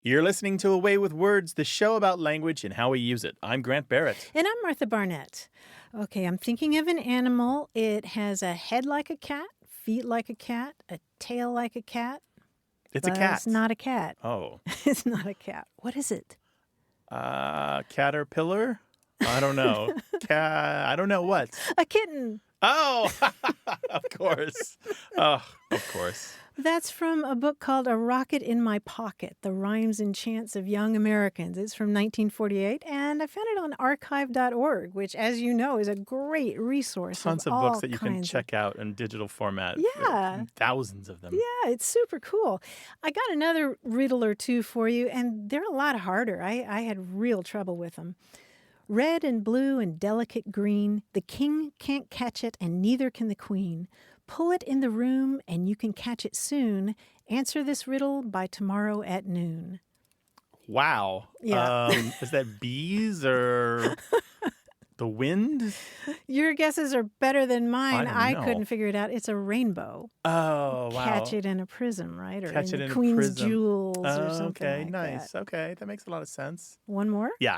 You're listening to Away with Words, the show about language and how we use it. I'm Grant Barrett. And I'm Martha Barnett. Okay, I'm thinking of an animal. It has a head like a cat, feet like a cat, a tail like a cat. It's a cat. It's not a cat. Oh. It's not a cat. What is it? Caterpillar? I don't know. I don't know what. A kitten. Oh, of course. Oh, of course. That's from a book called A Rocket in My Pocket, The Rhymes and Chants of Young Americans. It's from 1948, and I found it on archive.org, which, as you know, is a great resource. Tons of books that you can check out in digital format. Yeah. Thousands of them. Yeah, it's super cool. I got another riddle or two for you, and they're a lot harder. I had real trouble with them. Red and blue and delicate green, the king can't catch it, and neither can the queen. Pull it in the room, and you can catch it soon. Answer this riddle by tomorrow at noon. Wow. Yeah. Is that bees or the wind? Your guesses are better than mine. I don't know. Couldn't figure it out. It's a rainbow. Oh, wow. Catch it in a prism, right? Or Catch in it in a Queen's prism. Jewels or something Okay, like nice. that. Okay, that makes a lot of sense. One more? Yeah.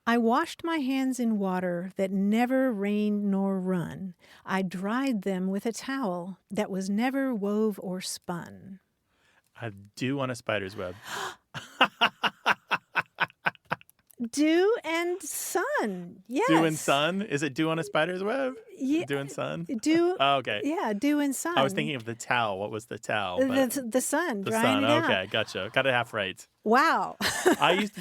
I washed my hands in water that never rained nor run. I dried them with a towel that was never wove or spun. A dew on a spider's web. Dew and sun. Yes. Dew and sun? Is it dew on a spider's web? Yeah. Dew and sun? Dew. Oh, okay. Yeah, dew and sun. I was thinking of the towel. What was the towel? The sun. The drying sun. it out. Okay, gotcha. Got it half right. Wow.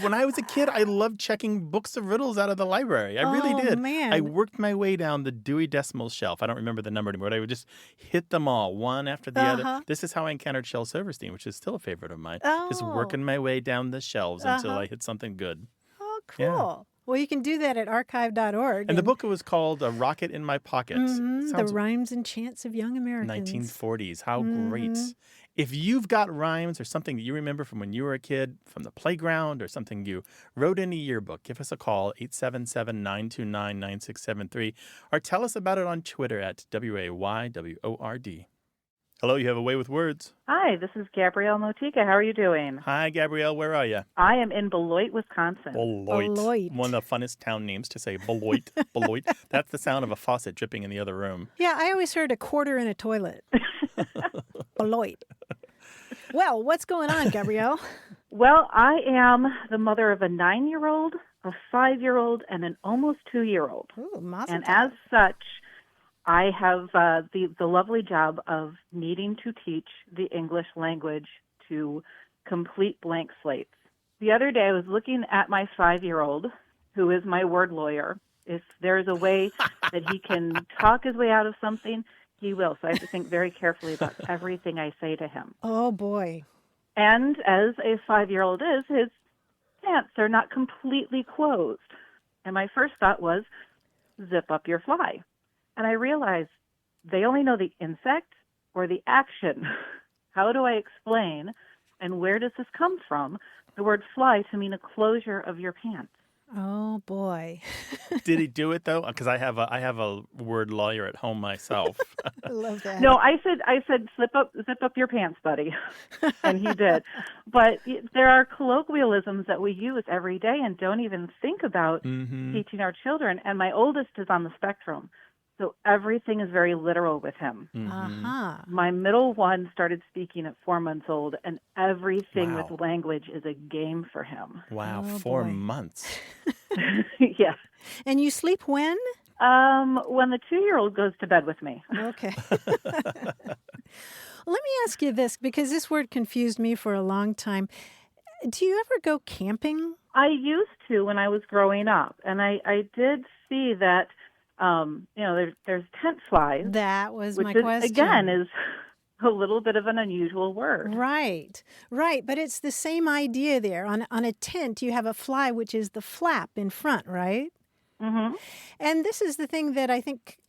When I was a kid, I loved checking books of riddles out of the library. I really did. Man. I worked my way down the Dewey Decimal Shelf. I don't remember the number anymore, but I would just hit them all, one after the other. This is how I encountered Shel Silverstein, which is still a favorite of mine. Just working my way down the shelves until I hit something good. Oh, cool. Yeah. Well, you can do that at archive.org. And the book was called A Rocket in My Pocket. The Rhymes and Chants of Young Americans. 1940s. How great. If you've got rhymes or something that you remember from when you were a kid, from the playground, or something you wrote in a yearbook, give us a call, 877-929-9673, or tell us about it on Twitter at WAYWORD. Hello, you have a way with words. Hi, this is Gabrielle Motika. How are you doing? Hi, Gabrielle. Where are you? I am in Beloit, Wisconsin. Beloit. One of the funnest town names to say, Beloit. Beloit. That's the sound of a faucet dripping in the other room. Yeah, I always heard a quarter in a toilet. Beloit. Well, what's going on, Gabrielle? Well, I am the mother of a 9-year-old, a 5-year-old, and an almost 2-year-old. Ooh, mazel And tov. as such, I have the lovely job of needing to teach the English language to complete blank slates. The other day I was looking at my 5-year-old, who is my word lawyer. If there's a way that he can talk his way out of something, he will. So I have to think very carefully about everything I say to him. Oh, boy. And as a 5-year-old is, his pants are not completely closed. And my first thought was, zip up your fly. And I realized they only know the insect or the action. How do I explain, and where does this come from, the word fly to mean a closure of your pants? Oh, boy. Did he do it, though? Because I have a word lawyer at home myself. I love that. No, I said zip up your pants, buddy. And he did. But there are colloquialisms that we use every day and don't even think about teaching our children. And my oldest is on the spectrum. So everything is very literal with him. My middle one started speaking at 4 months old, and everything with language is a game for him. Wow, Oh, 4 boy. months. Yeah. And you sleep when? When the 2-year-old goes to bed with me. Okay. Let me ask you this, because this word confused me for a long time. Do you ever go camping? I used to when I was growing up, and I did see that, there's tent flies. That was my which question. Again, is a little bit of an unusual word. Right. But it's the same idea there. On a tent, you have a fly, which is the flap in front, right? Mm-hmm. And this is the thing that I think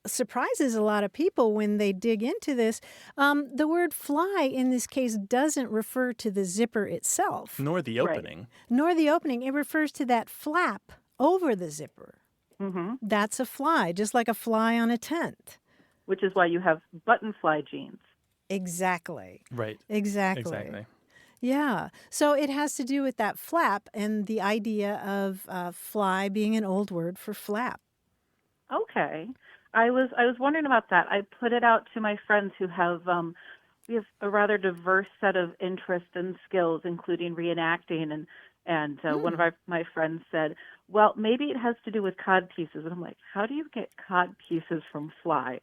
surprises a lot of people when they dig into this. The word fly in this case doesn't refer to the zipper itself. Nor the opening. Right. Nor the opening. It refers to that flap over the zipper. Mm-hmm. That's a fly, just like a fly on a tent. Which is why you have button fly jeans. Exactly. Right. Exactly. Exactly. Yeah. So it has to do with that flap and the idea of fly being an old word for flap. Okay. I was wondering about that. I put it out to my friends who have we have a rather diverse set of interests and skills, including reenacting, and one of my friends said, well, maybe it has to do with cod pieces. And I'm like, how do you get cod pieces from fly?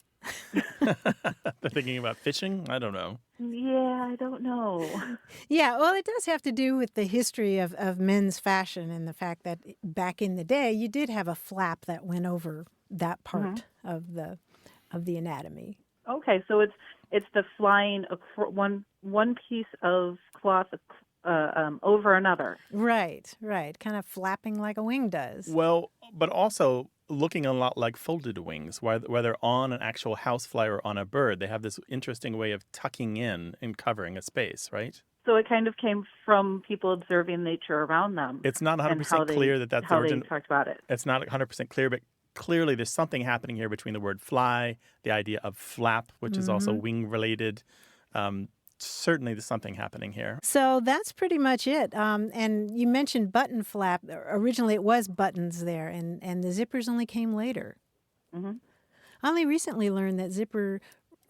They're thinking about fishing? I don't know. Yeah, I don't know. Yeah, well, it does have to do with the history of men's fashion and the fact that back in the day, you did have a flap that went over that part of the anatomy. Okay, so it's the flying one piece of cloth over another. Right, kind of flapping like a wing does. Well, but also looking a lot like folded wings, whether on an actual housefly or on a bird. They have this interesting way of tucking in and covering a space, right? So it kind of came from people observing nature around them. It's not 100% clear that that's the origin. How they talked about it. It's not 100% clear, but clearly there's something happening here between the word fly, the idea of flap, which is also wing-related. Certainly there's something happening here. So that's pretty much it. And you mentioned button flap. Originally it was buttons there, and the zippers only came later. Mm-hmm. I only recently learned that zipper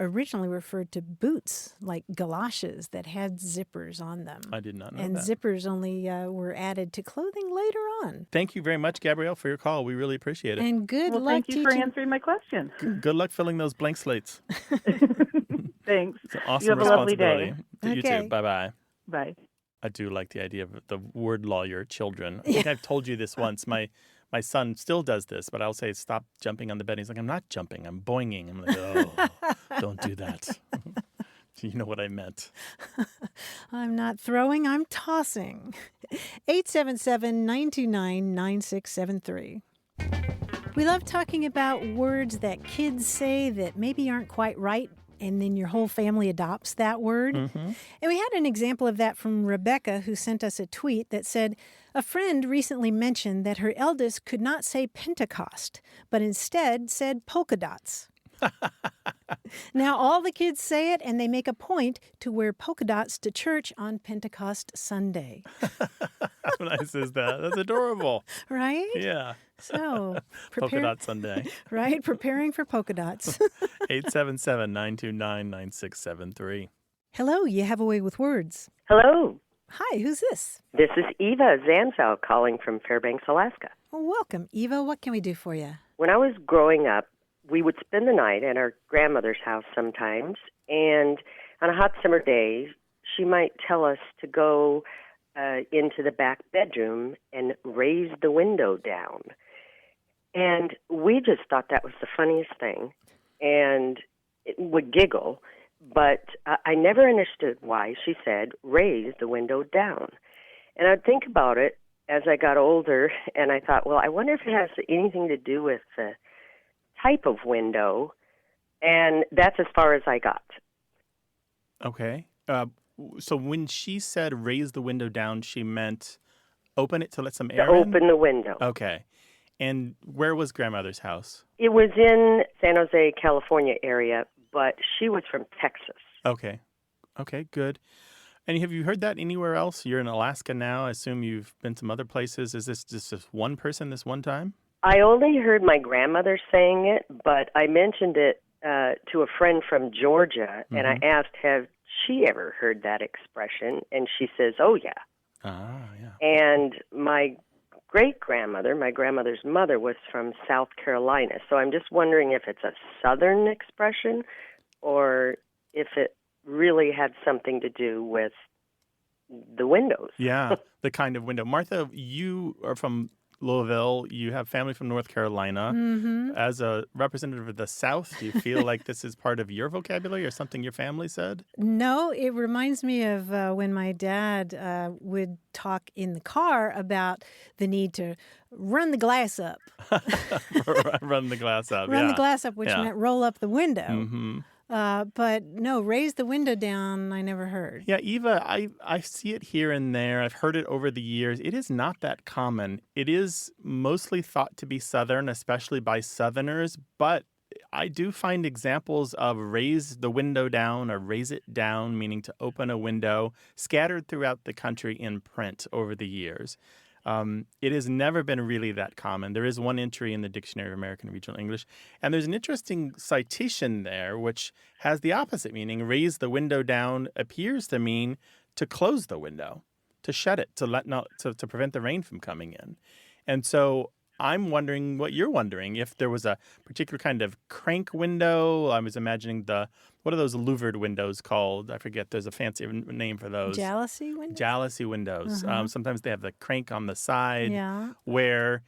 originally referred to boots, like galoshes that had zippers on them. I did not know and that. And zippers only were added to clothing later on. Thank you very much, Gabrielle, for your call. We really appreciate it. And good luck thank you teaching. for answering my question. Good luck filling those blank slates. Thanks. It's an awesome you have a lovely responsibility. day. You too. Bye-bye. Bye. I do like the idea of the word lawyer children. I think I've told you this once. My son still does this, but I'll say, stop jumping on the bed. He's like, I'm not jumping. I'm boinging. I'm like, oh, don't do that. You know what I meant. I'm not throwing, I'm tossing. 877-929-9673. We love talking about words that kids say that maybe aren't quite right, and then your whole family adopts that word. Mm-hmm. And we had an example of that from Rebecca, who sent us a tweet that said, a friend recently mentioned that her eldest could not say Pentecost, but instead said polka dots. Now all the kids say it, and they make a point to wear polka dots to church on Pentecost Sunday. How nice is that? That's adorable. Right? Yeah. So, Polka dot Sunday. Right? Preparing for polka dots. 877-929-9673. Hello, you have a way with words. Hello. Hi, who's this? This is Eva Zanzow calling from Fairbanks, Alaska. Well, welcome, Eva. What can we do for you? When I was growing up, we would spend the night at our grandmother's house sometimes, and on a hot summer day, she might tell us to go into the back bedroom and raise the window down. And we just thought that was the funniest thing, and would giggle, but I never understood why she said, raise the window down. And I'd think about it as I got older, and I thought, well, I wonder if it has anything to do with the type of window, and that's as far as I got. Okay. So when she said raise the window down, she meant open it to let some air in? Open the window. Okay. And where was grandmother's house? It was in San Jose, California area, but she was from Texas. Okay. Okay, good. And have you heard that anywhere else? You're in Alaska now. I assume you've been some other places. Is this just one person this one time? I only heard my grandmother saying it, but I mentioned it to a friend from Georgia, and I asked, have she ever heard that expression? And she says, oh, yeah. Ah, yeah. And my great-grandmother, my grandmother's mother, was from South Carolina. So I'm just wondering if it's a Southern expression or if it really had something to do with the windows. Yeah, the kind of window. Martha, you are from Louisville. You have family from North Carolina. Mm-hmm. As a representative of the South, do you feel like this is part of your vocabulary or something your family said? No, it reminds me of when my dad would talk in the car about the need to run the glass up. Run the glass up, Run the glass up, which meant roll up the window. Mm-hmm. But no, raise the window down, I never heard. Yeah, Eva, I see it here and there. I've heard it over the years. It is not that common. It is mostly thought to be Southern, especially by Southerners, but I do find examples of raise the window down or raise it down, meaning to open a window, scattered throughout the country in print over the years. It has never been really that common. There is one entry in the Dictionary of American Regional English, and there's an interesting citation there which has the opposite meaning. Raise the window down appears to mean to close the window, to shut it, to prevent the rain from coming in. And so I'm wondering what you're wondering, if there was a particular kind of crank window. I was imagining what are those louvered windows called? I forget. There's a fancy name for those. Jalousie windows? Jalousie windows. Sometimes they have the crank on the side where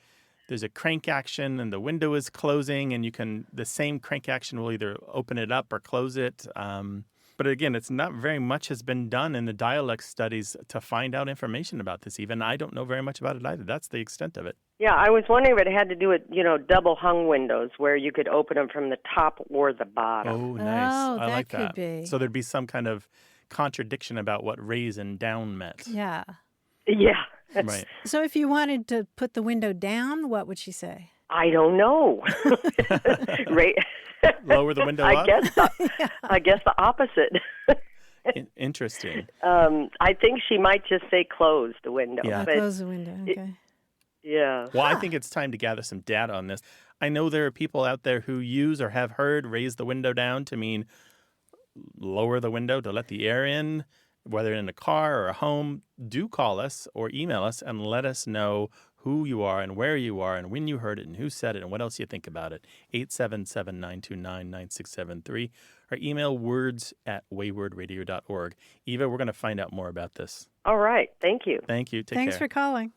there's a crank action and the window is closing, and the same crank action will either open it up or close it. But again, it's not very much has been done in the dialect studies to find out information about this. Even I don't know very much about it either. That's the extent of it. Yeah, I was wondering if it had to do with, double hung windows where you could open them from the top or the bottom. Oh, nice. Oh, I like that could that. be. So there'd be some kind of contradiction about what raise and down meant. Yeah. Yeah. Right. So if you wanted to put the window down, what would she say? I don't know. Lower the window up? I guess the opposite. Interesting. I think she might just say close the window. Yeah. Close the window, okay. Yeah. Well, I think it's time to gather some data on this. I know there are people out there who use or have heard raise the window down to mean lower the window to let the air in, whether in a car or a home. Do call us or email us and let us know who you are and where you are and when you heard it and who said it and what else you think about it. 877-929-9673 or email words@waywardradio.org. Eva, we're going to find out more about this. All right. Thank you. Thank you. Thanks for calling.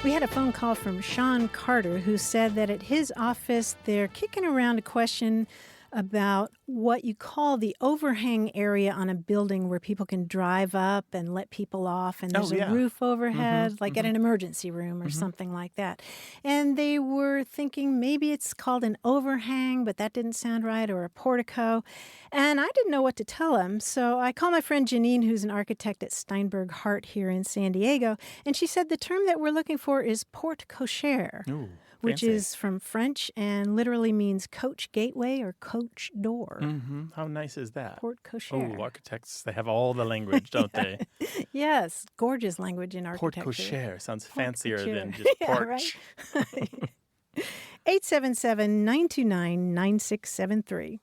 We had a phone call from Sean Carter, who said that at his office they're kicking around a question about what you call the overhang area on a building where people can drive up and let people off, and there's a roof overhead, like at an emergency room or something like that. And they were thinking maybe it's called an overhang, but that didn't sound right, or a portico. And I didn't know what to tell him, so I called my friend Janine, who's an architect at Steinberg Hart here in San Diego, and she said the term that we're looking for is porte-cochère. Ooh. Which Fancy. is from French and literally means coach gateway or coach door. Mm-hmm. How nice is that? Porte-cochère. Oh, architects, they have all the language, don't they? Yes, gorgeous language in architecture. Porte-cochère sounds fancier than just yeah, porch. Right? 877-929-9673.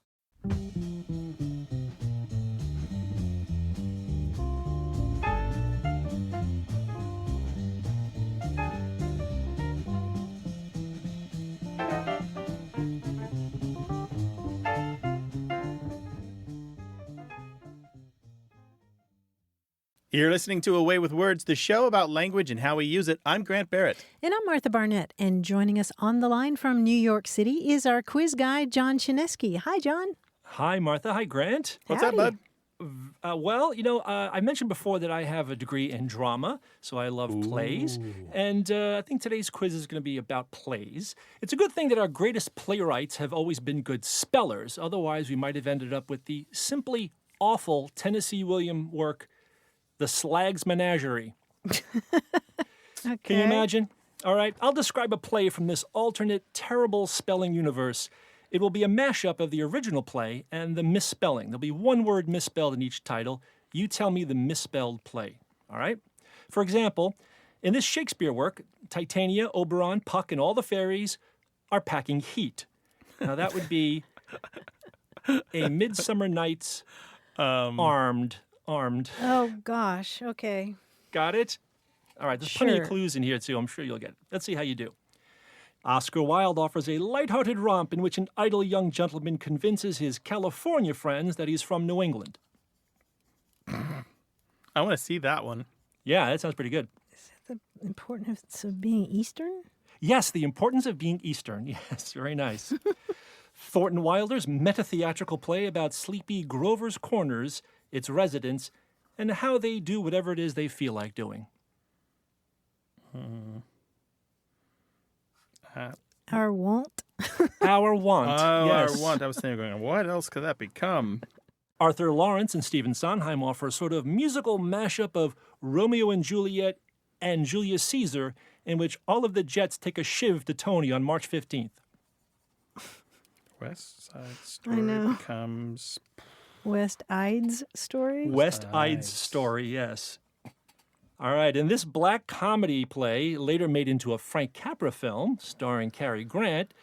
You're listening to A Way with Words, the show about language and how we use it. I'm Grant Barrett. And I'm Martha Barnett. And joining us on the line from New York City is our quiz guy, John Chinesky. Hi, John. Hi, Martha. Hi, Grant. What's up, bud? I mentioned before that I have a degree in drama, so I love plays. And I think today's quiz is going to be about plays. It's a good thing that our greatest playwrights have always been good spellers. Otherwise, we might have ended up with the simply awful Tennessee Williams work, The Slag's Menagerie. Okay. Can you imagine? All right, I'll describe a play from this alternate, terrible spelling universe. It will be a mashup of the original play and the misspelling. There'll be one word misspelled in each title. You tell me the misspelled play, all right? For example, in this Shakespeare work, Titania, Oberon, Puck, and all the fairies are packing heat. Now, that would be a Midsummer Night's armed. Oh, gosh. Okay. Got it? All right, there's plenty of clues in here, too. I'm sure you'll get it. Let's see how you do. Oscar Wilde offers a lighthearted romp in which an idle young gentleman convinces his California friends that he's from New England. I want to see that one. Yeah, that sounds pretty good. Is that the importance of being Eastern? Yes, the importance of being Eastern. Yes, very nice. Thornton Wilder's meta-theatrical play about sleepy Grover's Corners, its residents, and how they do whatever it is they feel like doing. Our want? Our Want. Oh, yes. Our Want. I was thinking, what else could that become? Arthur Lawrence and Stephen Sondheim offer a sort of musical mashup of Romeo and Juliet and Julius Caesar, in which all of the Jets take a shiv to Tony on March 15th. West Side I Story know. becomes... West Ide's story? West Ide's Nice. Story, yes. All right, and this black comedy play, later made into a Frank Capra film starring Cary Grant,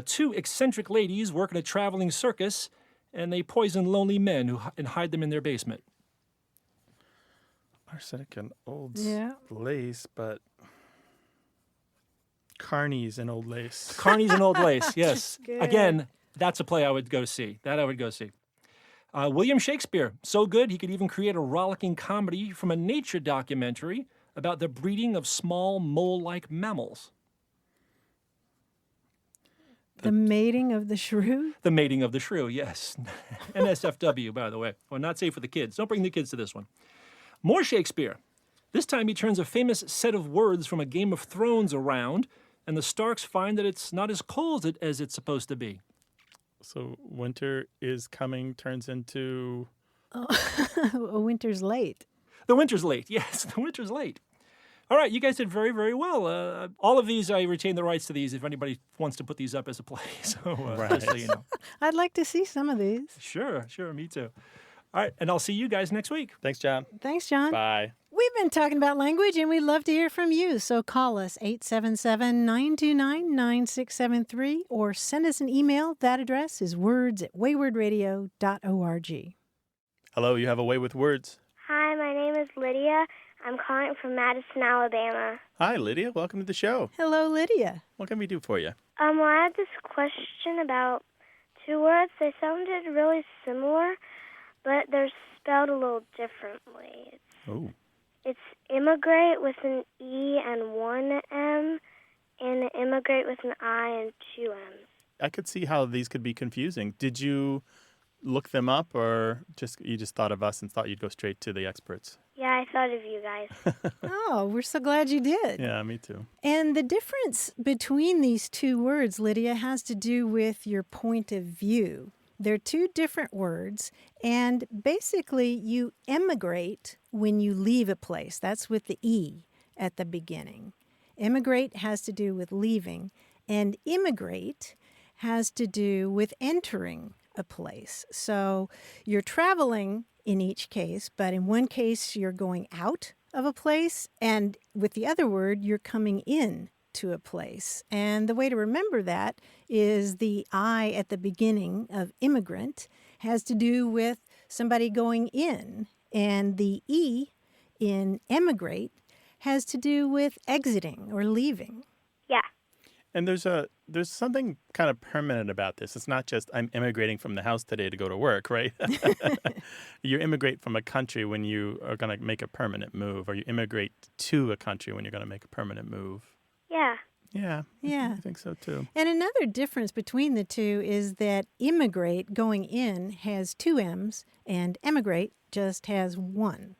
two eccentric ladies work in a traveling circus, and they poison lonely men and hide them in their basement. Arsenic and Old Yeah. Lace, but... Carnies and Old Lace. Carnies and Old Lace, yes. Good. Again, that's a play I would go see. That I would go see. William Shakespeare, so good he could even create a rollicking comedy from a nature documentary about the breeding of small mole-like mammals. The mating of the shrew? The Mating of the Shrew, yes. NSFW, by the way. Well, not safe for the kids. Don't bring the kids to this one. More Shakespeare. This time he turns a famous set of words from a Game of Thrones around, and the Starks find that it's not as cold as it's supposed to be. So winter is coming turns into... A winter's late. The winter's late. Yes, the winter's late. All right, you guys did very, very well. All of these, I retain the rights to these if anybody wants to put these up as a play. So, just so you know. I'd like to see some of these. Sure, me too. All right, and I'll see you guys next week. Thanks, John. Thanks, John. Bye. We've been talking about language, and we'd love to hear from you. So call us 877-929-9673 or send us an email. That address is words@waywardradio.org. Hello, you have a way with words. Hi, my name is Lydia. I'm calling from Madison, Alabama. Hi, Lydia. Welcome to the show. Hello, Lydia. What can we do for you? Well, I had this question about two words. They sounded really similar, but they're spelled a little differently. Oh. It's immigrate with an E and one M, and immigrate with an I and two M's. I could see how these could be confusing. Did you look them up, or you just thought of us and thought you'd go straight to the experts? Yeah, I thought of you guys. Oh, we're so glad you did. Yeah, me too. And the difference between these two words, Lydia, has to do with your point of view. They're two different words, and basically you emigrate when you leave a place. That's with the E at the beginning. Emigrate has to do with leaving, and immigrate has to do with entering a place. So you're traveling in each case, but in one case you're going out of a place, and with the other word, you're coming in to a place. And the way to remember that is the I at the beginning of immigrant has to do with somebody going in, and the E in emigrate has to do with exiting or leaving. Yeah. And there's something kind of permanent about this. It's not just I'm immigrating from the house today to go to work, right? You immigrate from a country when you are going to make a permanent move, or you immigrate to a country when you're going to make a permanent move. Yeah. Yeah. Yeah. I think so too. And another difference between the two is that immigrate, going in, has two M's, and emigrate just has one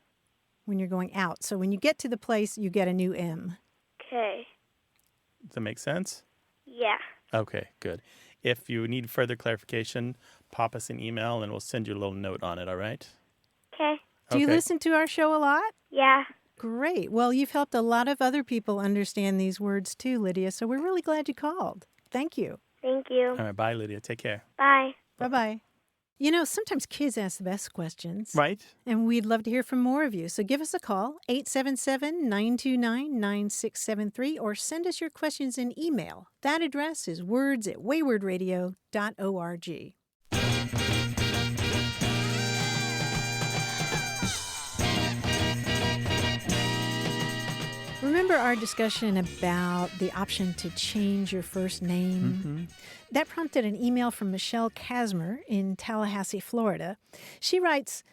when you're going out. So when you get to the place, you get a new M. Okay. Does that make sense? Yeah. Okay, good. If you need further clarification, pop us an email and we'll send you a little note on it, all right? Okay. Do you listen to our show a lot? Yeah. Great. Well, you've helped a lot of other people understand these words too, Lydia, so we're really glad you called. Thank you. Thank you. All right, bye, Lydia. Take care. Bye. Bye-bye. You know, sometimes kids ask the best questions. Right? And we'd love to hear from more of you. So give us a call, 877-929-9673, or send us your questions in email. That address is words@waywardradio.org. Remember our discussion about the option to change your first name? Mm-hmm. That prompted an email from Michelle Casmer in Tallahassee, Florida. She writes,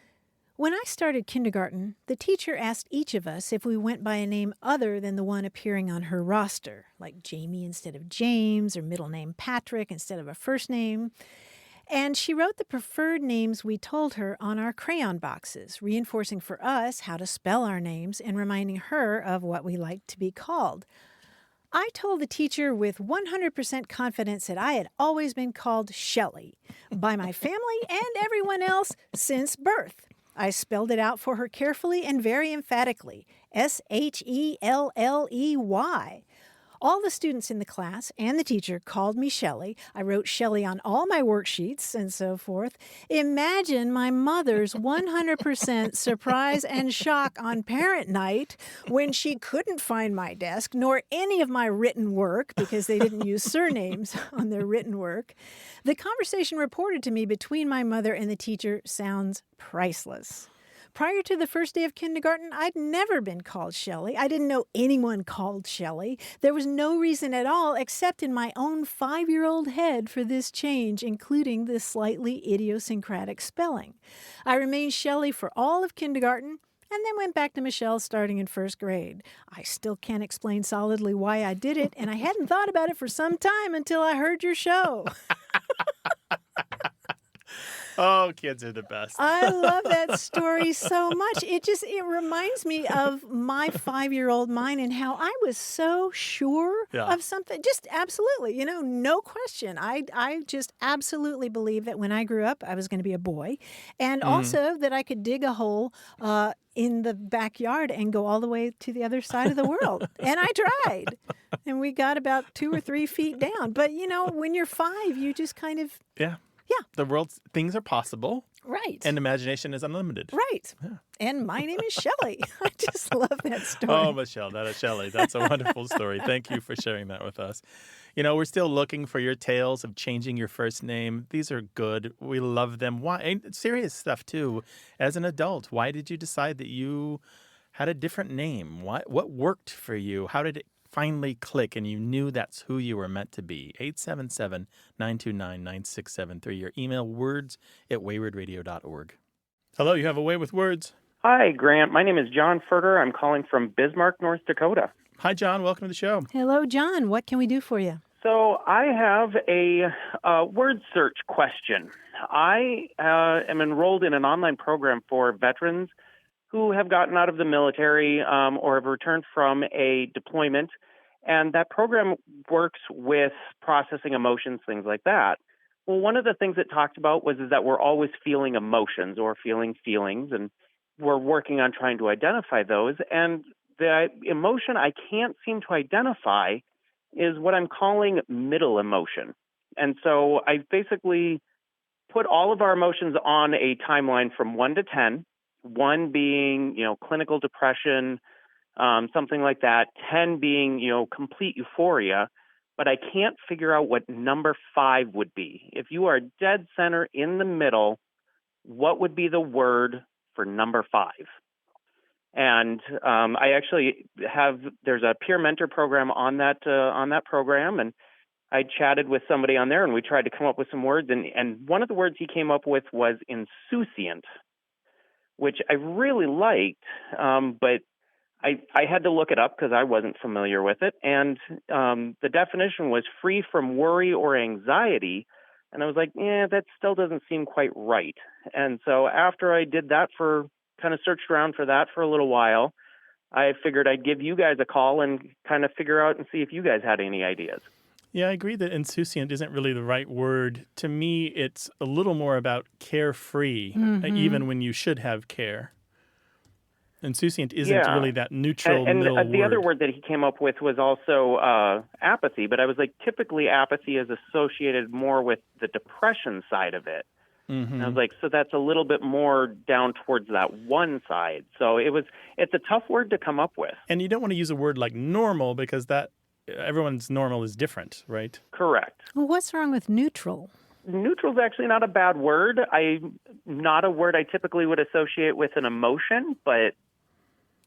"When I started kindergarten, the teacher asked each of us if we went by a name other than the one appearing on her roster, like Jamie instead of James, or middle name Patrick instead of a first name. And she wrote the preferred names we told her on our crayon boxes, reinforcing for us how to spell our names and reminding her of what we liked to be called. I told the teacher with 100% confidence that I had always been called Shelley by my family and everyone else since birth. I spelled it out for her carefully and very emphatically, Shelley. All the students in the class and the teacher called me Shelley. I wrote Shelley on all my worksheets and so forth. Imagine my mother's 100% surprise and shock on parent night when she couldn't find my desk nor any of my written work because they didn't use surnames on their written work. The conversation reported to me between my mother and the teacher sounds priceless. Prior to the first day of kindergarten, I'd never been called Shelley. I didn't know anyone called Shelley. There was no reason at all except in my own 5-year-old head for this change, including this slightly idiosyncratic spelling. I remained Shelley for all of kindergarten and then went back to Michelle starting in first grade. I still can't explain solidly why I did it, and I hadn't thought about it for some time until I heard your show. Oh, kids are the best. I love that story so much. It reminds me of my 5-year-old mind and how I was so sure of something. Just absolutely, no question. I just absolutely believed that when I grew up, I was going to be a boy. And also that I could dig a hole in the backyard and go all the way to the other side of the world. And I tried. And we got about 2 or 3 feet down. But, when you're 5, you just kind of... Yeah. Things are possible. Right. And imagination is unlimited. Right. Yeah. And my name is Shelley. I just love that story. Oh, Michelle, that is Shelley. That's a wonderful story. Thank you for sharing that with us. We're still looking for your tales of changing your first name. These are good. We love them. Why? And serious stuff, too. As an adult, why did you decide that you had a different name? What worked for you? How did it finally click and you knew that's who you were meant to be? 877-929-9673. Your email, words@waywardradio.org. Hello, you have a way with words. Hi, Grant. My name is John Furter. I'm calling from Bismarck, North Dakota. Hi, John. Welcome to the show. Hello, John. What can we do for you? So I have a word search question. I am enrolled in an online program for veterans who have gotten out of the military or have returned from a deployment. And that program works with processing emotions, things like that. Well, one of the things it talked about was that we're always feeling emotions or feeling feelings, and we're working on trying to identify those. And the emotion I can't seem to identify is what I'm calling middle emotion. And so I basically put all of our emotions on a timeline from 1 to 10, 1 being, clinical depression, something like that, 10 being, complete euphoria, but I can't figure out what number 5 would be. If you are dead center in the middle, what would be the word for number 5? And I actually there's a peer mentor program on that program, and I chatted with somebody on there, and we tried to come up with some words, and one of the words he came up with was insouciant, which I really liked, but I had to look it up because I wasn't familiar with it. And the definition was free from worry or anxiety. And I was like, that still doesn't seem quite right. And so after I did that kind of searched around for that for a little while, I figured I'd give you guys a call and kind of figure out and see if you guys had any ideas. Yeah, I agree that insouciant isn't really the right word. To me, it's a little more about carefree, even when you should have care. Insouciant isn't really that neutral middle word. And the other word that he came up with was also apathy, but I was like, typically apathy is associated more with the depression side of it. Mm-hmm. And I was like, so that's a little bit more down towards that one side. So it's a tough word to come up with. And you don't want to use a word like normal because everyone's normal is different, right? Correct. Well, what's wrong with neutral? Neutral is actually not a bad word. Not a word I typically would associate with an emotion, but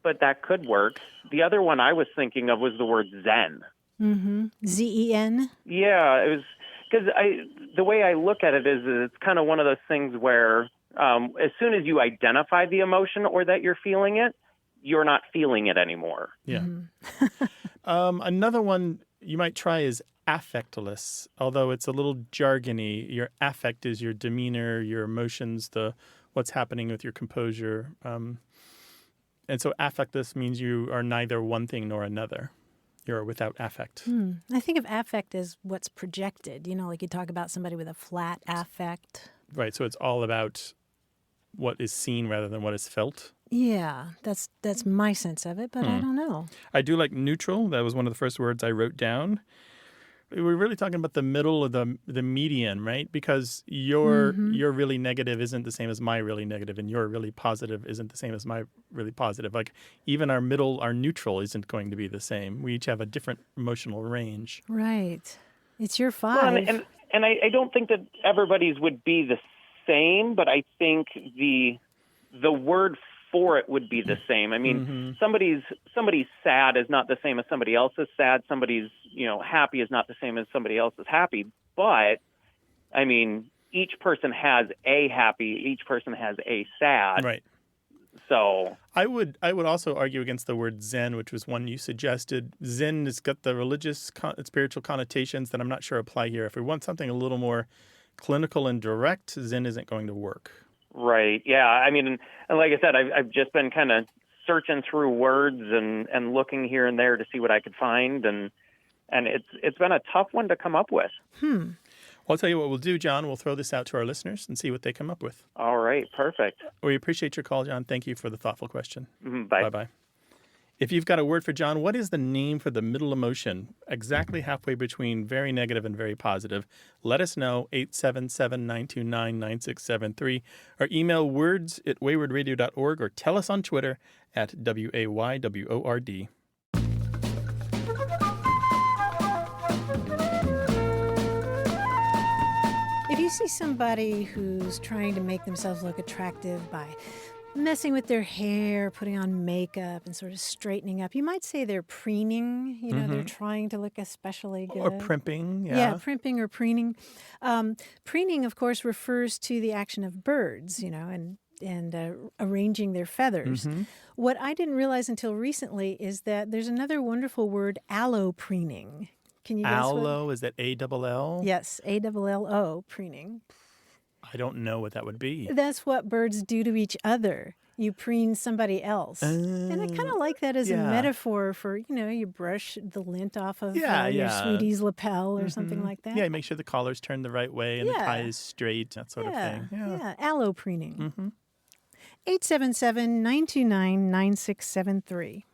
that could work. The other one I was thinking of was the word zen. Mm-hmm. Z-E-N? Yeah, it was because the way I look at it is it's kind of one of those things where as soon as you identify the emotion or that you're feeling it, you're not feeling it anymore. Yeah. Mm-hmm. Another one you might try is affectless, although it's a little jargony. Your affect is your demeanor, your emotions, what's happening with your composure. And so affectless means you are neither one thing nor another. You're without affect. I think of affect as what's projected. Like you talk about somebody with a flat affect. Right. So it's all about what is seen rather than what is felt. Yeah, that's my sense of it, but I don't know. I do like neutral. That was one of the first words I wrote down. We're really talking about the middle of the median, right? Because your really negative isn't the same as my really negative, and your really positive isn't the same as my really positive. Like even our neutral isn't going to be the same. We each have a different emotional range. Right. It's your 5. Well, and I don't think that everybody's would be the same, but I think the word for it would be the same. I mean, somebody's sad is not the same as somebody else's sad. Somebody's, happy is not the same as somebody else's happy. But I mean, each person has a happy, each person has a sad. Right. So I would also argue against the word Zen, which was one you suggested. Zen has got the religious, spiritual connotations that I'm not sure apply here. If we want something a little more clinical and direct, Zen isn't going to work. Right. Yeah. I mean, and like I said, I've just been kind of searching through words and looking here and there to see what I could find, and it's been a tough one to come up with. Well, I'll tell you what we'll do, John. We'll throw this out to our listeners and see what they come up with. All right. Perfect. We appreciate your call, John. Thank you for the thoughtful question. Bye. Bye-bye. If you've got a word for John, what is the name for the middle emotion, exactly halfway between very negative and very positive? Let us know, 877-929-9673, or email words@waywardradio.org, or tell us on Twitter @WAYWORD. If you see somebody who's trying to make themselves look attractive by messing with their hair, putting on makeup, and sort of straightening up, you might say they're preening. They're trying to look especially good. Or primping, Yeah, primping or preening. Preening, of course, refers to the action of birds, and arranging their feathers. What I didn't realize until recently is that there's another wonderful word, allopreening. Can you guess Allo, is that A-double-L? Yes, A-double-L-O, preening. I don't know what that would be. That's what birds do to each other. You preen somebody else. And I kind of like that as a metaphor for, you brush the lint off of your sweetie's lapel or something like that. Yeah, make sure the collar's turned the right way and the tie is straight, that sort of thing. Yeah, allopreening. 877-929-9673.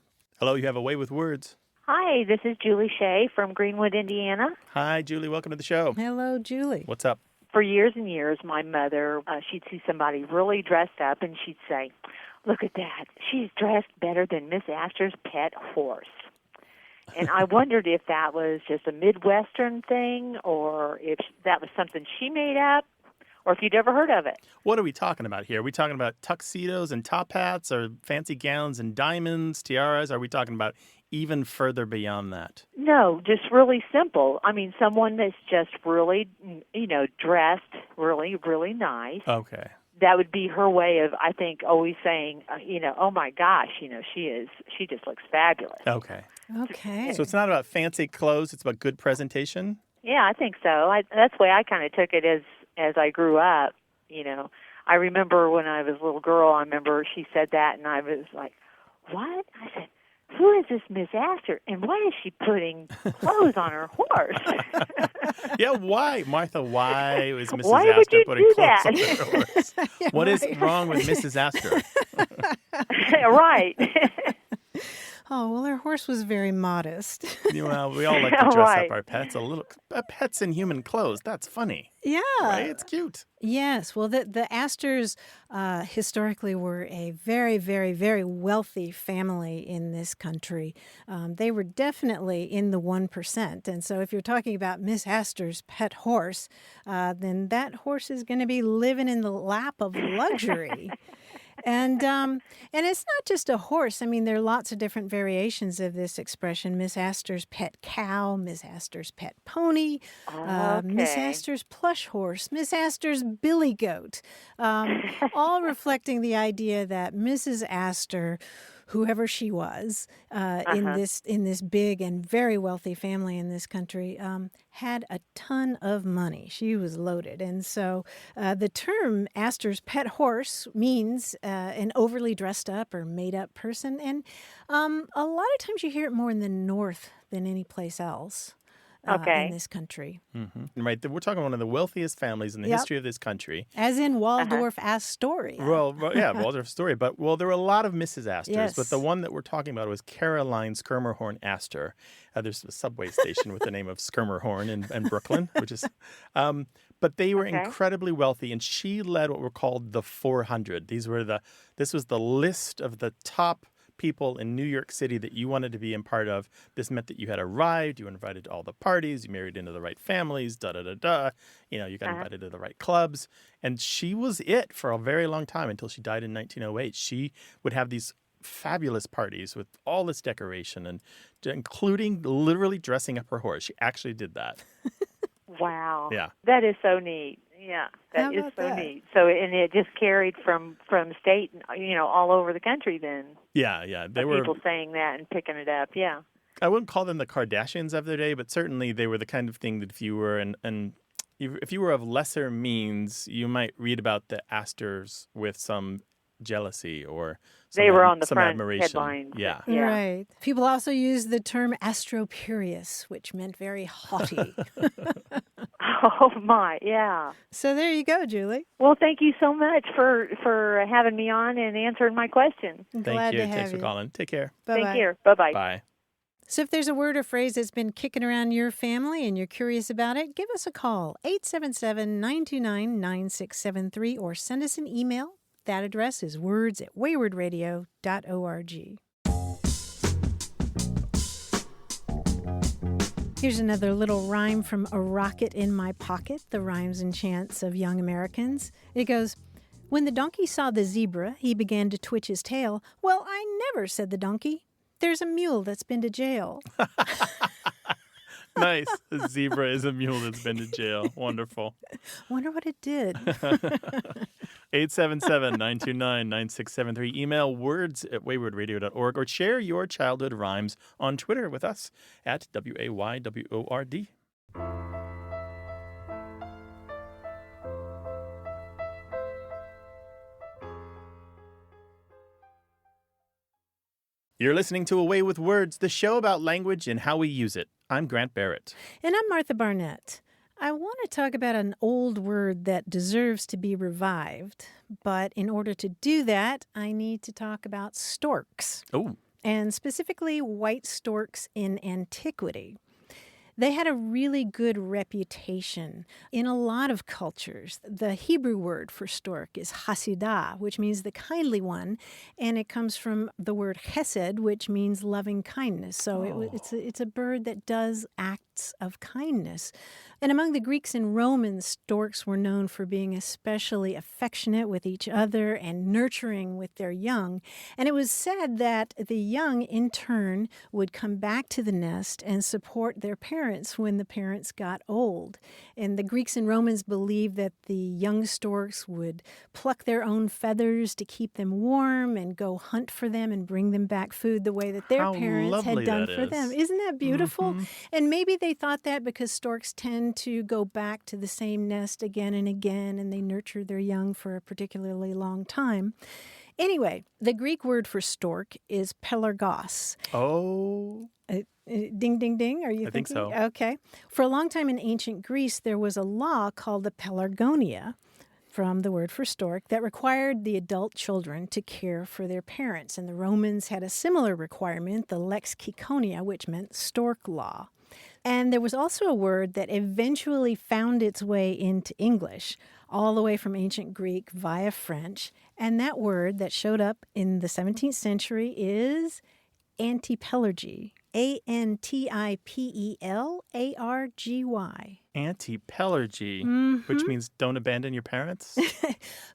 Hello, you have a way with words. Hi, this is Julie Shea from Greenwood, Indiana. Hi, Julie. Welcome to the show. Hello, Julie. What's up? For years and years, my mother, she'd see somebody really dressed up, and she'd say, "Look at that. She's dressed better than Miss Aster's pet horse." And I wondered if that was just a Midwestern thing, or if that was something she made up, or if you'd ever heard of it. What are we talking about here? Are we talking about tuxedos and top hats, or fancy gowns and diamonds, tiaras? Are we talking about even further beyond that? No, just really simple. I mean, someone that's just really, dressed really, really nice. Okay. That would be her way of, I think, always saying, oh my gosh, she just looks fabulous. Okay. Okay. So it's not about fancy clothes, it's about good presentation? Yeah, I think so. That's the way I kind of took it as I grew up. I remember when I was a little girl, she said that, and I was like, what? I said, who is this Miss Aster, and why is she putting clothes on her horse? Yeah, why? Martha, why was Mrs. Why Aster would you putting do clothes that? on her horse? Yeah, What is wrong with Mrs. Aster? Right. Oh, well, her horse was very modest. Well, we all like to dress up our pets a little. Pets in human clothes, that's funny. Yeah. Right? It's cute. Yes. Well, the Astors historically were a very, very, very wealthy family in this country. They were definitely in the 1%. And so if you're talking about Miss Aster's pet horse, then that horse is going to be living in the lap of luxury. And it's not just a horse. I mean, there are lots of different variations of this expression. Miss Aster's pet cow, Miss Aster's pet pony, Miss Aster's plush horse, Miss Aster's billy goat, all reflecting the idea that Mrs. Aster, whoever she was, in this big and very wealthy family in this country, had a ton of money. She was loaded. And so the term Aster's pet horse means an overly dressed up or made up person. And a lot of times you hear it more in the North than any place else. in this country. Right. We're talking one of the wealthiest families in the history of this country. As in Waldorf Astoria. Well, yeah, Waldorf Astoria. But, there were a lot of Mrs. Asters. Yes. But the one that we're talking about was Caroline Schermerhorn Astor. There's a subway station with the name of Schermerhorn in Brooklyn, which is... but they were incredibly wealthy, and she led what were called the 400. This was the list of the top people in New York City that you wanted to be a part of. This meant that you had arrived, you were invited to all the parties, you married into the right families, da-da-da-da. You got invited to the right clubs. And she was it for a very long time until she died in 1908. She would have these fabulous parties with all this decoration, and including literally dressing up her horse. She actually did that. Wow. Yeah. That is so neat. Yeah, that is so neat. So, and it just carried from state, all over the country then. Yeah. They were people saying that and picking it up. Yeah. I wouldn't call them the Kardashians of their day, but certainly they were the kind of thing that if you were if you were of lesser means, you might read about the Astors with some jealousy or they were on the some front admiration. Headlines. Yeah. Right. People also use the term astropurious, which meant very haughty. Oh, my, yeah. So there you go, Julie. Well, thank you so much for having me on and answering my question. Glad to have Thanks you. for calling. Take care. Bye-bye. Take care. Bye-bye. Bye. So if there's a word or phrase that's been kicking around your family and you're curious about it, give us a call, 877-929-9673, or send us an email. That address is words@waywardradio.org. Here's another little rhyme from A Rocket in My Pocket, the rhymes and chants of young Americans. It goes, when the donkey saw the zebra, he began to twitch his tail. Well, I never, said the donkey. There's a mule that's been to jail. Nice. A zebra is a mule that's been to jail. Wonderful. Wonder what it did. 877-929-9673. Email words@waywardradio.org or share your childhood rhymes on Twitter with us at WAYWORD. You're listening to Away with Words, the show about language and how we use it. I'm Grant Barrett. And I'm Martha Barnett. I want to talk about an old word that deserves to be revived. But in order to do that, I need to talk about storks. Oh. And specifically white storks in antiquity. They had a really good reputation in a lot of cultures. The Hebrew word for stork is hasidah, which means the kindly one, and it comes from the word chesed, which means loving kindness. So it's a bird that does acts of kindness. And among the Greeks and Romans, storks were known for being especially affectionate with each other and nurturing with their young. And it was said that the young, in turn, would come back to the nest and support their parents when the parents got old. And the Greeks and Romans believed that the young storks would pluck their own feathers to keep them warm and go hunt for them and bring them back food the way that their parents had done for them. Isn't that beautiful? Mm-hmm. And maybe they thought that because storks tend to go back to the same nest again and again, and they nurture their young for a particularly long time. Anyway, the Greek word for stork is pelargos. Oh. Ding, ding, ding. Are you thinking? I think so. Okay. For a long time in ancient Greece, there was a law called the pelargonia, from the word for stork, that required the adult children to care for their parents. And the Romans had a similar requirement, the lex ciconia, which meant Stork Law. And there was also a word that eventually found its way into English, all the way from ancient Greek via French. And that word that showed up in the 17th century is antipely. Antipellargy. Antipellargy, which means don't abandon your parents?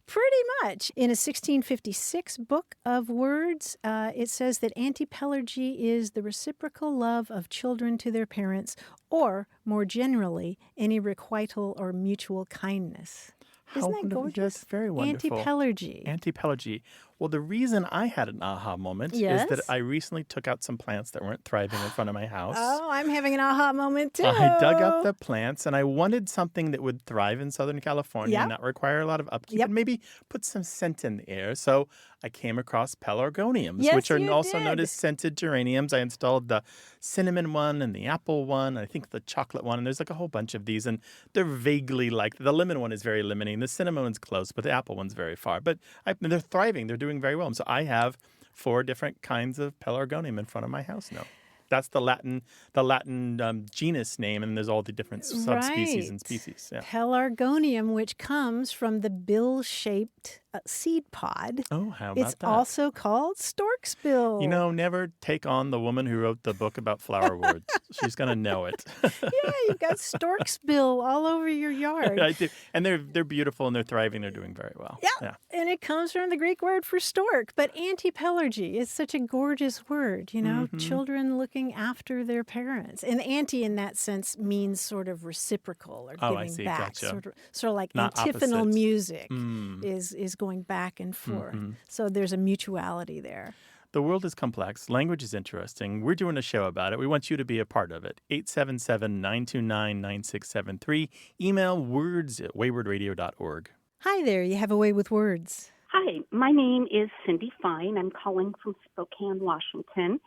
Pretty much. In a 1656 book of words, it says that antipellargy is the reciprocal love of children to their parents, or, more generally, any requital or mutual kindness. Isn't that gorgeous? That's very wonderful. Antipellargy. Antipellargy. Well, the reason I had an aha moment is that I recently took out some plants that weren't thriving in front of my house. Oh, I'm having an aha moment too. I dug up the plants and I wanted something that would thrive in Southern California and not require a lot of upkeep and maybe put some scent in the air. So I came across pelargoniums, which are also known as scented geraniums. I installed the cinnamon one and the apple one, I think the chocolate one, and there's like a whole bunch of these, and they're vaguely like, the lemon one is very lemony, and the cinnamon one's close, but the apple one's very far. But they're thriving. They're doing very well. And so I have 4 different kinds of pelargonium in front of my house now. That's the Latin genus name, and there's all the different subspecies and species. Yeah. Pelargonium, which comes from the bill-shaped seed pod. Oh, how about that? It's also called stork's bill. Never take on the woman who wrote the book about flower words. She's going to know it. Yeah, you've got stork's bill all over your yard. I do. And they're beautiful, and they're thriving. They're doing very well. Yeah. And it comes from the Greek word for stork. But antipelargy is such a gorgeous word, children looking after their parents. And anti in that sense means sort of reciprocal or giving I see. back. Gotcha. Sort of like not antiphonal opposites. Music is going back and forth. So there's a mutuality there. The world is complex. Language is interesting. We're doing a show about it. We want you to be a part of it. 877-929-9673. Email words@waywardradio.org. Hi there. You have a way with words. Hi, my name is Cindy Fine. I'm calling from Spokane, Washington.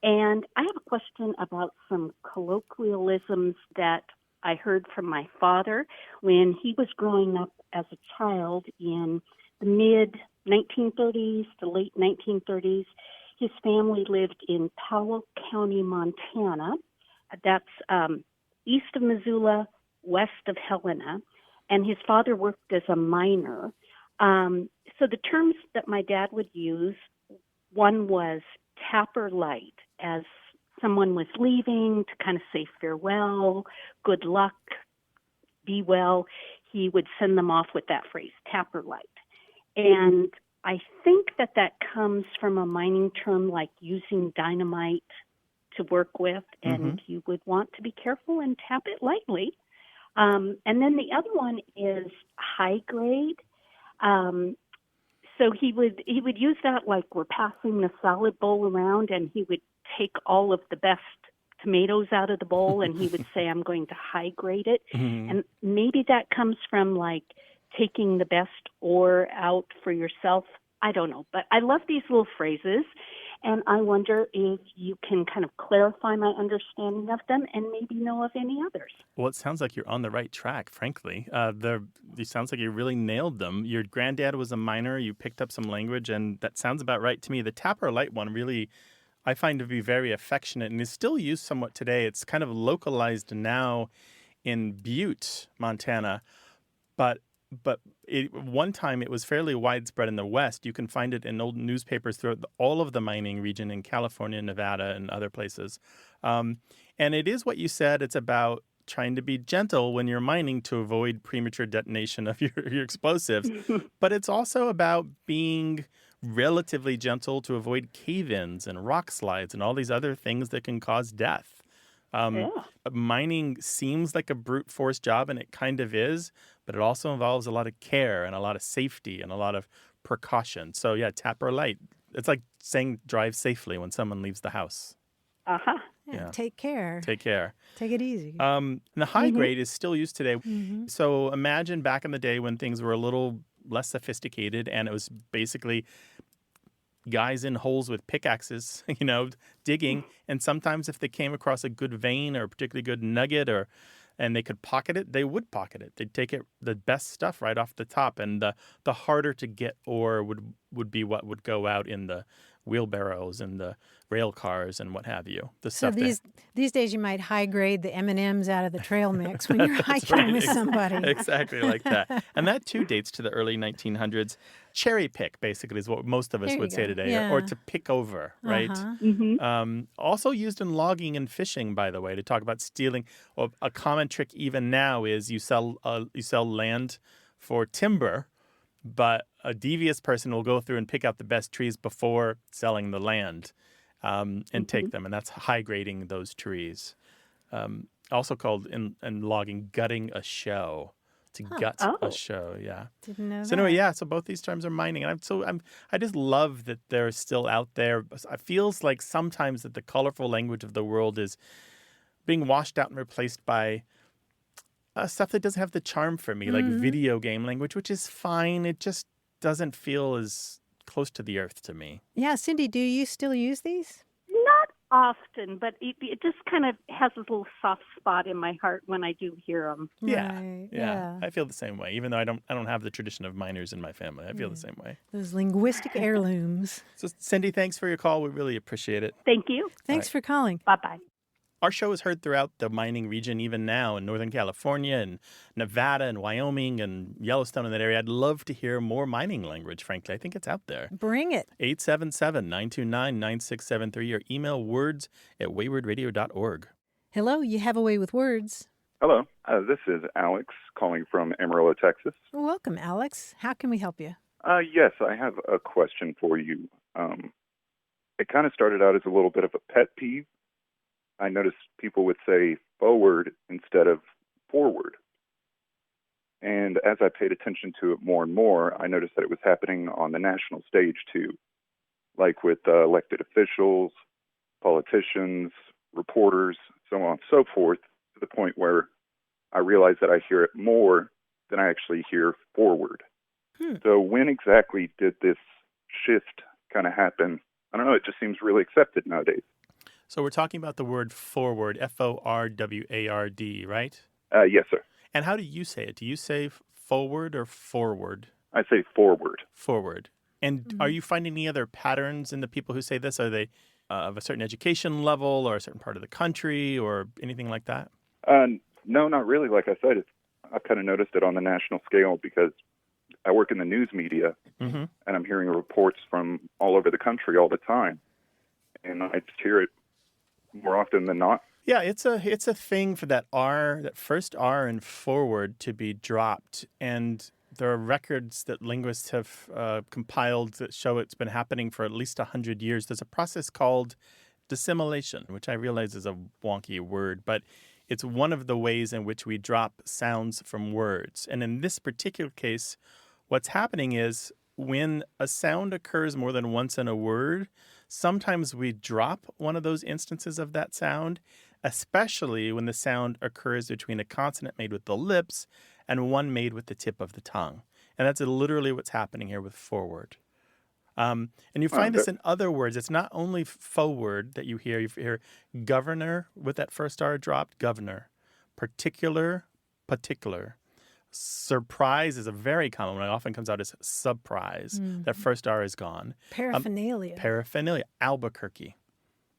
And I have a question about some colloquialisms that I heard from my father when he was growing up as a child in the mid-1930s to late 1930s. His family lived in Powell County, Montana. That's east of Missoula, west of Helena. And his father worked as a miner. So the terms that my dad would use, one was tapper light, as someone was leaving to kind of say farewell, good luck, be well. He would send them off with that phrase, tapper light. And I think that comes from a mining term like using dynamite to work with, and you would want to be careful and tap it lightly. And then the other one is high grade. So he would use that like we're passing the salad bowl around, and he would take all of the best tomatoes out of the bowl, and he would say, I'm going to high grade it. And maybe that comes from like taking the best ore out for yourself. I don't know. But I love these little phrases, and I wonder if you can kind of clarify my understanding of them and maybe know of any others. Well, it sounds like you're on the right track, frankly. It sounds like you really nailed them. Your granddad was a miner. You picked up some language, and that sounds about right to me. The tapper light one really, I find to be very affectionate and is still used somewhat today. It's kind of localized now in Butte, Montana, but one time it was fairly widespread in the West. You can find it in old newspapers throughout all of the mining region in California, Nevada, and other places. And it is what you said. It's about trying to be gentle when you're mining to avoid premature detonation of your explosives. But it's also about being relatively gentle to avoid cave-ins and rock slides and all these other things that can cause death. Mining seems like a brute force job, and it kind of is, but it also involves a lot of care and a lot of safety and a lot of precaution. So yeah, tapper light. It's like saying drive safely when someone leaves the house. Yeah. Take care. Take care. Take it easy. And the high grade is still used today. So imagine back in the day when things were a little less sophisticated, and it was basically guys in holes with pickaxes, digging. And sometimes if they came across a good vein or a particularly good nugget and they could pocket it, they would pocket it. They'd take the best stuff right off the top. And the harder to get ore would be what would go out in the wheelbarrows and the rail cars and what have you. So these days you might high grade the M&Ms out of the trail mix when you're hiking with somebody. Exactly like that. And that too dates to the early 1900s. Cherry pick basically is what most of us would say today, or to pick over, right? Also used in logging and fishing, by the way, to talk about stealing. Well, a common trick even now is you sell land for timber, but a devious person will go through and pick out the best trees before selling the land and take them. And that's high grading those trees. Also called in logging gutting a show. to gut a show. Yeah. Didn't know So that. anyway, yeah. So both these terms are mining, and I just love that they're still out there. It feels like sometimes that the colorful language of the world is being washed out and replaced by stuff that doesn't have the charm for me, like video game language, which is fine. It just doesn't feel as close to the earth to me. Yeah, Cindy, do you still use these? Not often, but it just kind of has this little soft spot in my heart when I do hear them. Yeah. I feel the same way, even though I don't have the tradition of minors in my family. I feel the same way. Those linguistic heirlooms. So, Cindy, thanks for your call. We really appreciate it. Thank you. Thanks for calling. Bye-bye. Our show is heard throughout the mining region, even now in Northern California and Nevada and Wyoming and Yellowstone in that area. I'd love to hear more mining language, frankly. I think it's out there. Bring it. 877-929-9673 or email words@waywardradio.org. Hello, you have a way with words. Hello, this is Alex calling from Amarillo, Texas. Welcome, Alex. How can we help you? Yes, I have a question for you. It kind of started out as a little bit of a pet peeve. I noticed people would say forward instead of forward. And as I paid attention to it more and more, I noticed that it was happening on the national stage too, like with elected officials, politicians, reporters, so on and so forth, to the point where I realized that I hear it more than I actually hear forward. So when exactly did this shift kind of happen? I don't know, it just seems really accepted nowadays. So we're talking about the word forward, F-O-R-W-A-R-D, right? Yes, sir. And how do you say it? Do you say forward or forward? I say forward. Forward. And are you finding any other patterns in the people who say this? Are they of a certain education level or a certain part of the country or anything like that? No, not really. Like I said, I've kind of noticed it on the national scale because I work in the news media, and I'm hearing reports from all over the country all the time. And I just hear it more often than not. Yeah, it's a thing for that first R in forward to be dropped. And there are records that linguists have compiled that show it's been happening for at least 100 years. There's a process called dissimilation, which I realize is a wonky word, but it's one of the ways in which we drop sounds from words. And in this particular case, what's happening is when a sound occurs more than once in a word, sometimes we drop one of those instances of that sound, especially when the sound occurs between a consonant made with the lips and one made with the tip of the tongue. And that's literally what's happening here with forward. And you find this in other words. It's not only forward that you hear. You hear governor with that first R dropped, governor. Particular, particular. Surprise is a very common one. It often comes out as surprise. That first R is gone. Paraphernalia. Paraphernalia. Albuquerque.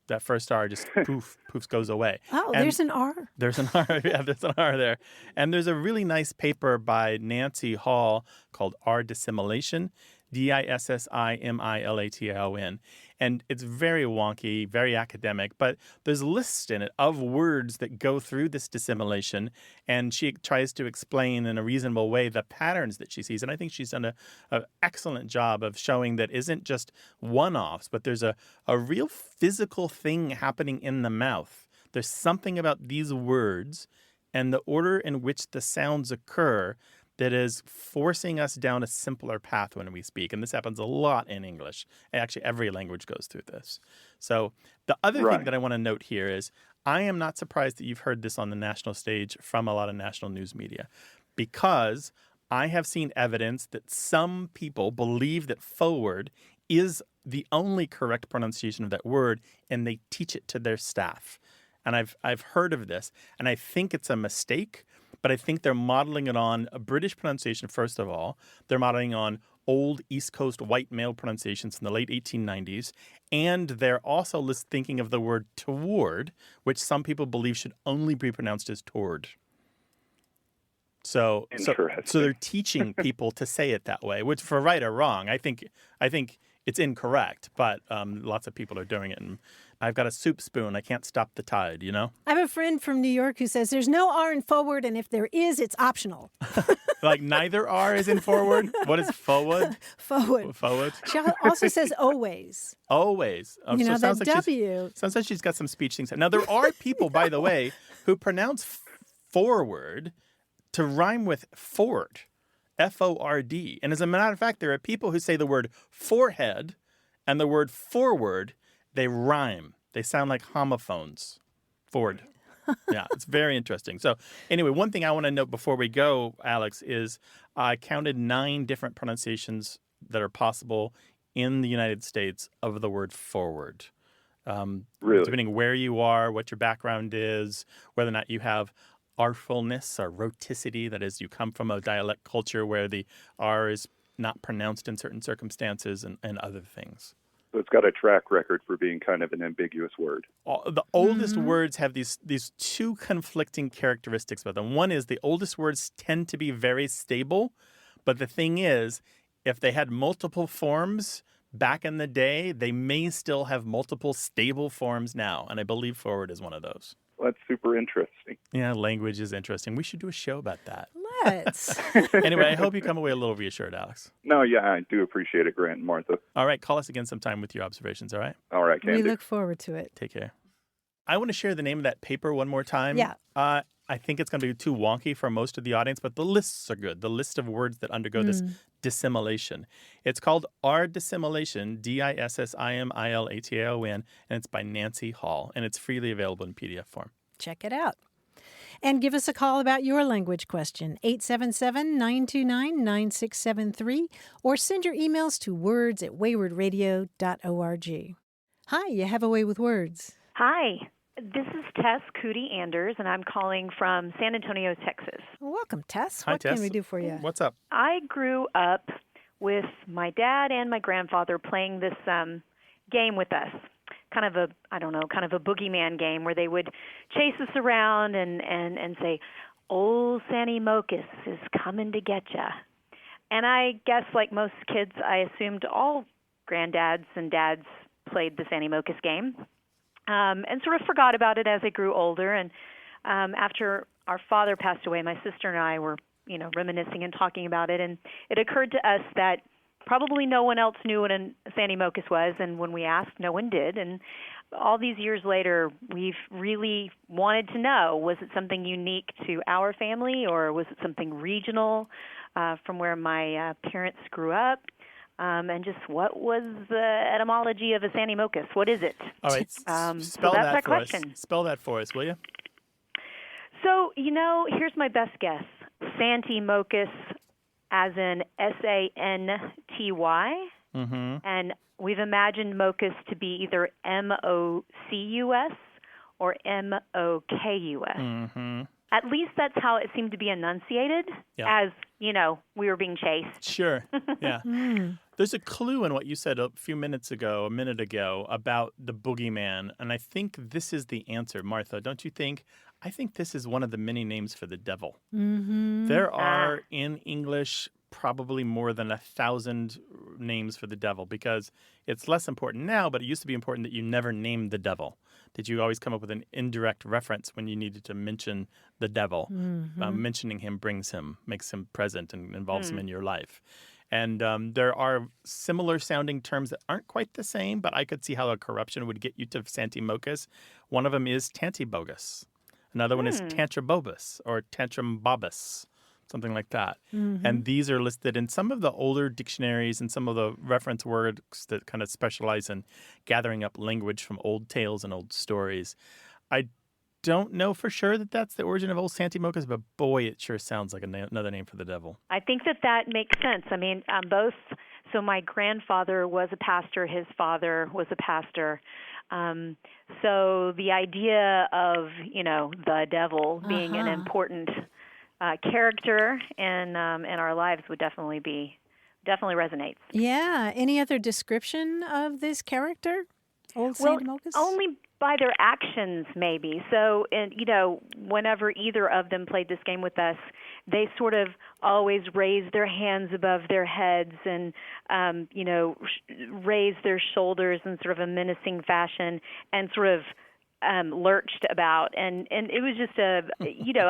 That first R just poofs goes away. Oh, and there's an R. There's an R. Yeah, there's an R there. And there's a really nice paper by Nancy Hall called R Dissimilation, Dissimilation. And it's very wonky, very academic, but there's lists in it of words that go through this dissimilation, and she tries to explain in a reasonable way the patterns that she sees. And I think she's done an excellent job of showing that isn't just one-offs, but there's a real physical thing happening in the mouth. There's something about these words and the order in which the sounds occur that is forcing us down a simpler path when we speak. And this happens a lot in English. Actually, every language goes through this. So the other thing that I want to note here is I am not surprised that you've heard this on the national stage from a lot of national news media, because I have seen evidence that some people believe that forward is the only correct pronunciation of that word, and they teach it to their staff. And I've heard of this, and I think it's a mistake. But I think they're modeling it on a British pronunciation, first of all. They're modeling on old East Coast white male pronunciations in the late 1890s. And they're also thinking of the word toward, which some people believe should only be pronounced as toward. So they're teaching people to say it that way, which for right or wrong, I think it's incorrect. But lots of people are doing it. And I've got a soup spoon. I can't stop the tide, you know? I have a friend from New York who says there's no R in forward, and if there is, it's optional. Like neither R is in forward? What is forward? Forward. Forward. She also says always. Always. Oh, you know, so that W. Sounds like she's got some speech things. Now, there are people, by the way, who pronounce forward to rhyme with Ford, F-O-R-D. And as a matter of fact, there are people who say the word forehead and the word forward, they rhyme. They sound like homophones. Ford. Yeah, it's very interesting. So anyway, one thing I want to note before we go, Alex, is I counted 9 different pronunciations that are possible in the United States of the word forward. Really? Depending where you are, what your background is, whether or not you have artfulness or rhoticity, that is, you come from a dialect culture where the R is not pronounced in certain circumstances and other things. So it's got a track record for being kind of an ambiguous word. The oldest words have these 2 conflicting characteristics about them. One is the oldest words tend to be very stable, but the thing is, if they had multiple forms back in the day, they may still have multiple stable forms now, and I believe forward is one of those. Well, that's super interesting. Yeah, language is interesting. We should do a show about that. Let's. Anyway, I hope you come away a little reassured, Alex. No, yeah, I do appreciate it, Grant and Martha. All right, call us again sometime with your observations, all right? All right, We look forward to it. Take care. I want to share the name of that paper one more time. Yeah. I think it's going to be too wonky for most of the audience, but the lists are good. The list of words that undergo this dissimilation. It's called Our Dissimilation, Dissimilation, and it's by Nancy Hall, and it's freely available in PDF form. Check it out. And give us a call about your language question, 877-929-9673, or send your emails to words@waywardradio.org. Hi, you have a way with words. Hi, this is Tess Cootie Anders, and I'm calling from San Antonio, Texas. Welcome, Tess. Hi, what Tess. can we do for you? What's up? I grew up with my dad and my grandfather playing this game with us. Kind of a boogeyman game where they would chase us around and say, Old Santi Mocus is coming to get ya. And I guess, like most kids, I assumed all granddads and dads played the Santi Mocus game, and sort of forgot about it as I grew older. And after our father passed away, my sister and I were, reminiscing and talking about it, and it occurred to us that probably no one else knew what a Santi Mocus was, and when we asked, no one did. And all these years later, we've really wanted to know, was it something unique to our family, or was it something regional from where my parents grew up? And just what was the etymology of a Santi Mocus? What is it? All right, spell that for us. Spell that for us, will you? So, here's my best guess. Santi Mocus, as in S-A-N-T-Y, and we've imagined Mocus to be either M-O-C-U-S or M-O-K-U-S. At least that's how it seemed to be enunciated, as, we were being chased. Sure, yeah. There's a clue in what you said a minute ago, about the boogeyman, and I think this is the answer, Martha, don't you think? I think this is one of the many names for the devil. There are, in English, probably more than 1,000 names for the devil, because it's less important now, but it used to be important that you never named the devil, that you always come up with an indirect reference when you needed to mention the devil. Mentioning him makes him present and involves him in your life. And there are similar sounding terms that aren't quite the same, but I could see how a corruption would get you to Santi Mocus. One of them is tantibogus. Another one is tantrabobus or tantrambobus, something like that. And these are listed in some of the older dictionaries and some of the reference words that kind of specialize in gathering up language from old tales and old stories. I don't know for sure that that's the origin of Old Santi Mocus, but boy, it sure sounds like another name for the devil. I think that makes sense. I mean, so my grandfather was a pastor, his father was a pastor. So the idea of, the devil being an important character in our lives would definitely resonates. Yeah. Any other description of this character, Old Santi Mocus? Only by their actions, maybe. So, whenever either of them played this game with us, they sort of always raised their hands above their heads and, raised their shoulders in sort of a menacing fashion and sort of lurched about. And it was just I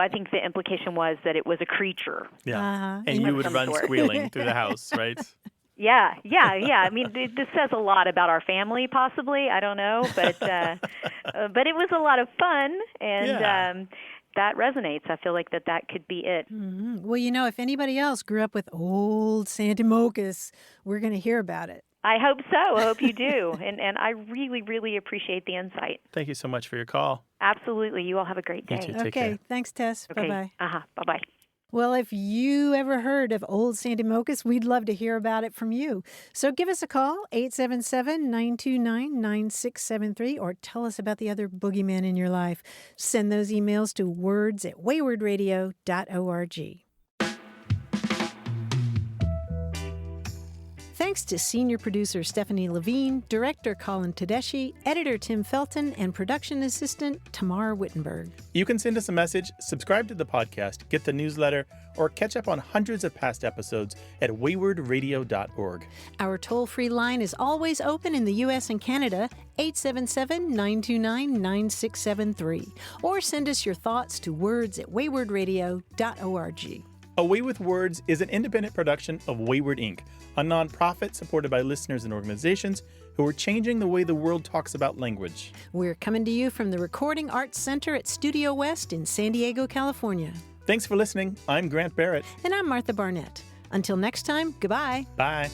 think the implication was that it was a creature. Yeah. And you would run squealing through the house, right? Yeah. I mean, this says a lot about our family, possibly. I don't know, but it was a lot of fun, and that resonates. I feel like that could be it. Mm-hmm. Well, if anybody else grew up with Old Santi Mocus, we're going to hear about it. I hope so. I hope you do. And I really, really appreciate the insight. Thank you so much for your call. Absolutely. You all have a great day. You too. Take care. Thanks, Tess. Okay. Bye-bye. Bye-bye. Well, if you ever heard of Old Santi Mocus, we'd love to hear about it from you. So give us a call, 877-929-9673, or tell us about the other boogeyman in your life. Send those emails to words@waywardradio.org. Thanks to senior producer Stephanie Levine, director Colin Tedeschi, editor Tim Felton, and production assistant Tamar Wittenberg. You can send us a message, subscribe to the podcast, get the newsletter, or catch up on hundreds of past episodes at waywardradio.org. Our toll-free line is always open in the U.S. and Canada, 877-929-9673. Or send us your thoughts to words@waywardradio.org. A Way with Words is an independent production of Wayward Inc., a nonprofit supported by listeners and organizations who are changing the way the world talks about language. We're coming to you from the Recording Arts Center at Studio West in San Diego, California. Thanks for listening. I'm Grant Barrett. And I'm Martha Barnett. Until next time, goodbye. Bye.